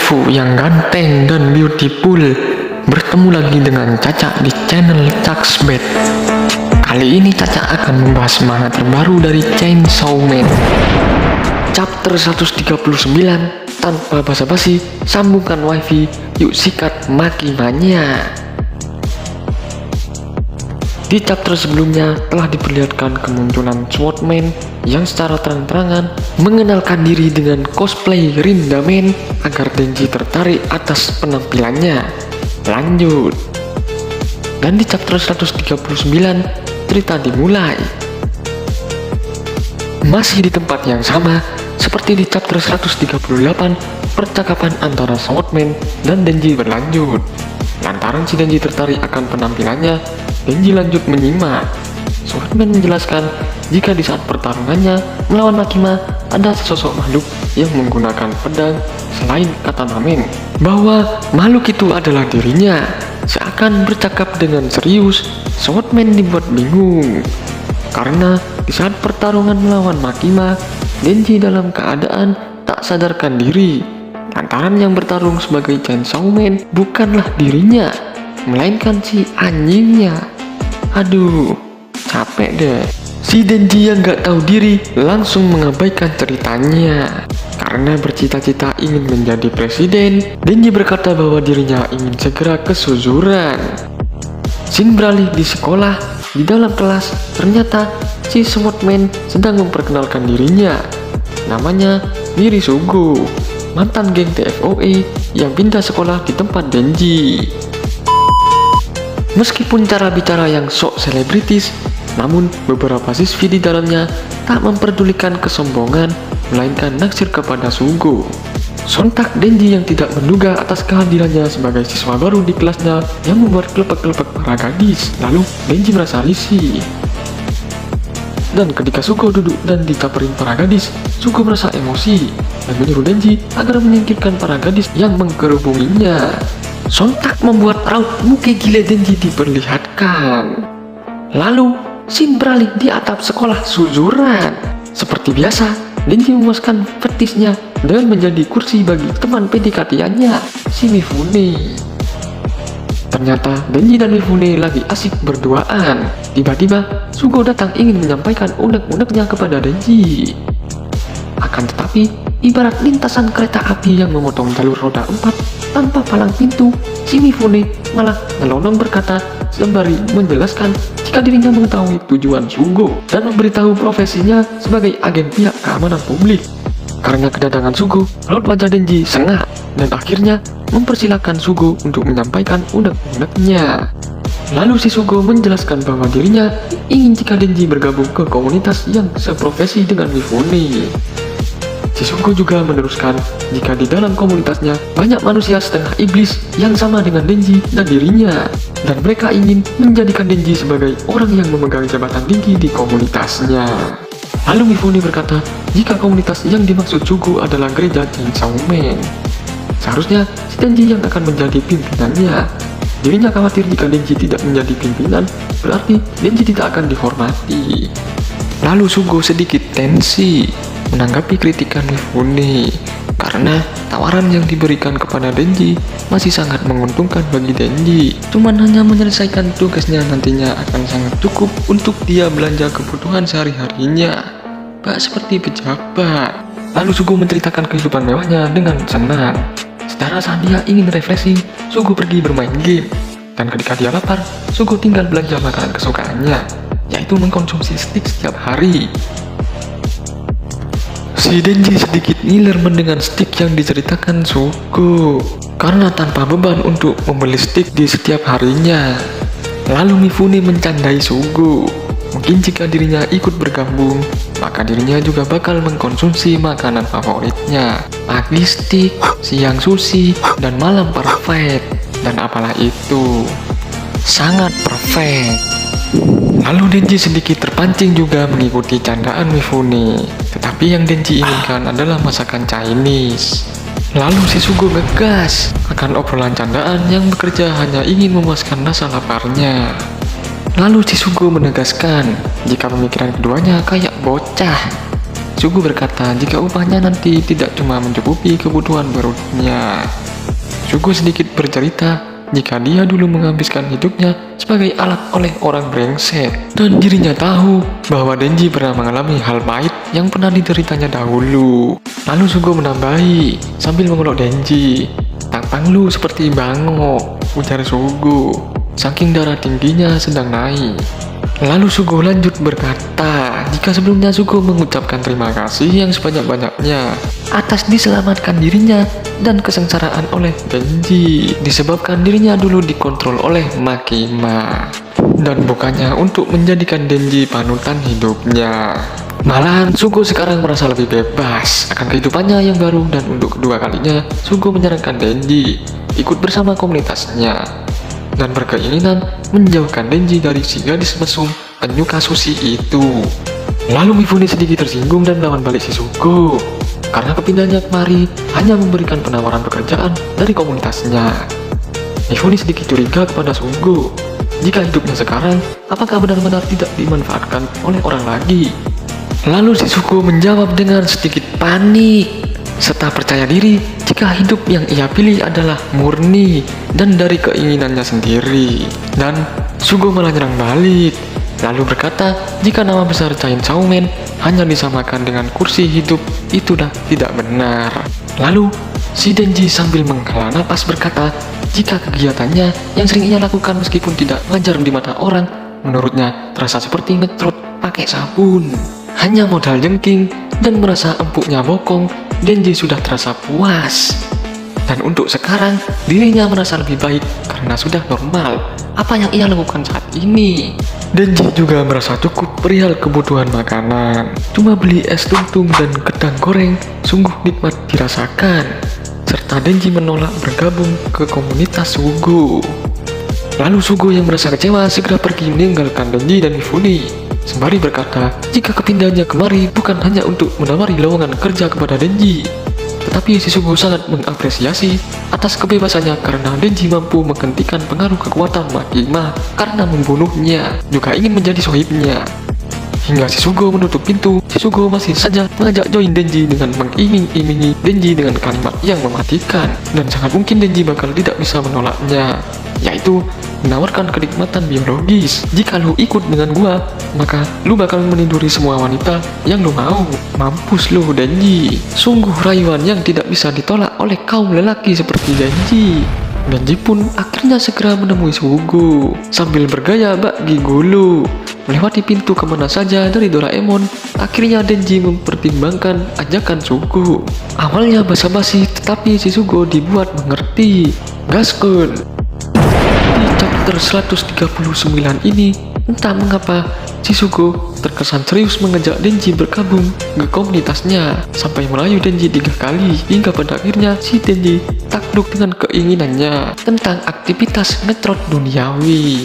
waifu yang ganteng dan beautiful bertemu lagi dengan Caca di channel Caksbet. Kali ini Caca akan membahas manga terbaru dari Chainsaw Man, chapter 139. Tanpa basa-basi, sambungkan wifi, yuk sikat Makimanya. Di chapter sebelumnya telah diperlihatkan kemunculan Swordman yang secara terang-terangan mengenalkan diri dengan cosplay Rindamen agar Denji tertarik atas penampilannya. Lanjut. Dan di chapter 139 cerita dimulai. Masih di tempat yang sama seperti di chapter 138, percakapan antara Swordman dan Denji berlanjut. Lantaran si Denji tertarik akan penampilannya, Denji lanjut menyimak. Swordman menjelaskan jika di saat pertarungannya melawan Makima ada sesosok makhluk yang menggunakan pedang selain katana men, bahwa makhluk itu adalah dirinya. Seakan bercakap dengan serius, Swordman dibuat bingung karena di saat pertarungan melawan Makima, Denji dalam keadaan tak sadarkan diri, lantaran yang bertarung sebagai Chainsaw Man bukanlah dirinya, melainkan si anjingnya. Aduh, capek deh. Si Denji yang gak tahu diri langsung mengabaikan ceritanya. Karena bercita-cita ingin menjadi presiden, Denji berkata bahwa dirinya ingin segera kesuzuran. Scene beralih di sekolah. Di dalam kelas, ternyata si Swordman sedang memperkenalkan dirinya. Namanya Miri Sugo, mantan geng TFOE yang pindah sekolah di tempat Denji. Meskipun cara bicara yang sok selebritis, namun beberapa siswi di dalamnya tak memperdulikan kesombongan, melainkan naksir kepada Sugo. Sontak Denji yang tidak menduga atas kehadirannya sebagai siswa baru di kelasnya yang membuat kelepek-kelepek para gadis. Lalu Denji merasa risih. Dan ketika Sugo duduk dan ditaperin para gadis, Sugo merasa emosi dan menyuruh Denji agar menyingkirkan para gadis yang mengkerubunginya. Sontak membuat raut muka gila Denji diperlihatkan. Lalu scene beralih di atap sekolah Suzuran. Seperti biasa, Denji memuaskan fetisnya dengan menjadi kursi bagi teman PDKT-nya, si Mifune. Ternyata Denji dan Mifune lagi asik berduaan. Tiba-tiba Sugo datang ingin menyampaikan unek-uneknya kepada Denji. Akan tetapi, ibarat lintasan kereta api yang memotong jalur roda 4 tanpa palang pintu, si Mifune malah nyelonong berkata sembari menjelaskan jika dirinya mengetahui tujuan Sugo dan memberitahu profesinya sebagai agen pihak keamanan publik. Karena kedatangan Sugo, raut wajah Denji sengak dan akhirnya mempersilahkan Sugo untuk menyampaikan unek-uneknya. Lalu si Sugo menjelaskan bahwa dirinya ingin jika Denji bergabung ke komunitas yang seprofesi dengan Mifune. Si Sugo juga meneruskan jika di dalam komunitasnya banyak manusia setengah iblis yang sama dengan Denji dan dirinya, dan mereka ingin menjadikan Denji sebagai orang yang memegang jabatan tinggi di komunitasnya. Lalu Mifune berkata jika komunitas yang dimaksud Sugo adalah gereja Chainsaw Man. Seharusnya si Denji yang akan menjadi pimpinannya. Dirinya khawatir jika Denji tidak menjadi pimpinan, berarti Denji tidak akan dihormati. Lalu Sugo sedikit tensi menanggapi kritikan Mifune karena tawaran yang diberikan kepada Denji masih sangat menguntungkan bagi Denji. Cuman hanya menyelesaikan tugasnya nantinya akan sangat cukup untuk dia belanja kebutuhan sehari-harinya, bak seperti pejabat. Lalu Sugo menceritakan kehidupan mewahnya dengan senang. Secara saat dia ingin refreshing, Sugo pergi bermain game. Dan ketika dia lapar, Sugo tinggal belanja makanan kesukaannya, yaitu mengkonsumsi stik setiap hari. Si Denji sedikit ngiler mendengar stik yang diceritakan Sugo karena tanpa beban untuk membeli stik di setiap harinya. Lalu Mifune mencandai Sugo. Mungkin jika dirinya ikut bergabung, maka dirinya juga bakal mengkonsumsi makanan favoritnya. Pagi stik, siang sushi, dan malam perfect. Dan apalah itu, sangat perfect. Lalu Denji sedikit terpancing juga mengikuti candaan Mifune. Tetapi yang Denji inginkan adalah masakan Chinese. Lalu si Sugo ngegas akan obrolan candaan yang bekerja hanya ingin memuaskan rasa laparnya. Lalu si Sugo menegaskan jika pemikiran keduanya kayak bocah. Sugo berkata jika upahnya nanti tidak cuma mencukupi kebutuhan perutnya. Sugo sedikit bercerita jika dia dulu menghabiskan hidupnya sebagai alat oleh orang brengsek, dan dirinya tahu bahwa Denji pernah mengalami hal pahit yang pernah dideritanya dahulu. Lalu Sugo menambahi sambil mengelok Denji, "Tampang lu seperti bangok," ujar Sugo, saking darah tingginya sedang naik. Lalu Sugo lanjut berkata jika sebelumnya Sugo mengucapkan terima kasih yang sebanyak-banyaknya atas diselamatkan dirinya dan kesengsaraan oleh Denji, disebabkan dirinya dulu dikontrol oleh Makima, dan bukannya untuk menjadikan Denji panutan hidupnya. Malahan Sugo sekarang merasa lebih bebas akan kehidupannya yang baru, dan untuk kedua kalinya Sugo menyarankan Denji ikut bersama komunitasnya dan berkeinginan menjauhkan Denji dari si gadis mesum penyuka sushi itu. Lalu Mifune sedikit tersinggung dan melawan balik si Sugo karena kepindahannya kemari hanya memberikan penawaran pekerjaan dari komunitasnya. Mifune sedikit curiga kepada Sugo jika hidupnya sekarang apakah benar-benar tidak dimanfaatkan oleh orang lagi. Lalu si Sugo menjawab dengan sedikit panik serta percaya diri jika hidup yang ia pilih adalah murni dan dari keinginannya sendiri. Dan Sugo malah nyerang balik, lalu berkata jika nama besar Chain Showman hanya disamakan dengan kursi hidup, itu dah tidak benar. Lalu si Denji sambil menghela napas berkata jika kegiatannya yang sering ia lakukan meskipun tidak wajar di mata orang, menurutnya terasa seperti ngetrot pakai sabun. Hanya modal jengking dan merasa empuknya bokong, Denji sudah terasa puas. Dan untuk sekarang, dirinya merasa lebih baik karena sudah normal apa yang ia lakukan saat ini. Denji juga merasa cukup perihal kebutuhan makanan. Cuma beli es tuntung dan kedang goreng sungguh nikmat dirasakan. Serta Denji menolak bergabung ke komunitas Sugo. Lalu Sugo yang merasa kecewa segera pergi meninggalkan Denji dan Mifune, sembari berkata jika kepindahannya kemari bukan hanya untuk menawari lowongan kerja kepada Denji, tetapi si Sugo sangat mengapresiasi atas kebebasannya karena Denji mampu menghentikan pengaruh kekuatan Makima karena membunuhnya, juga ingin menjadi sohibnya. Hingga si Sugo menutup pintu, si Sugo masih saja mengajak join Denji dengan mengiming-imingi Denji dengan kalimat yang mematikan, dan sangat mungkin Denji bakal tidak bisa menolaknya, yaitu menawarkan kenikmatan biologis. Jika lu ikut dengan gua, maka lu bakal meniduri semua wanita yang lu mau. Mampus lu Denji. Sungguh rayuan yang tidak bisa ditolak oleh kaum lelaki seperti Denji. Denji pun akhirnya segera menemui Sugo sambil bergaya bak gigolo. Melewati pintu kemana saja dari Doraemon, akhirnya Denji mempertimbangkan ajakan Sugo. Awalnya basa-basi, tetapi si Sugo dibuat mengerti. Gaskun. Di chapter 139 ini, entah mengapa si Sugo terkesan serius mengajak Denji bergabung ke komunitasnya sampai merayu Denji 3 kali, hingga pada akhirnya si Denji takluk dengan keinginannya tentang aktivitas ngetrot duniawi.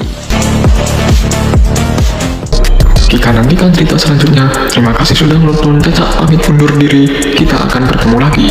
Jika nantikan cerita selanjutnya, terima kasih sudah menonton. Caca pamit undur diri, kita akan bertemu lagi.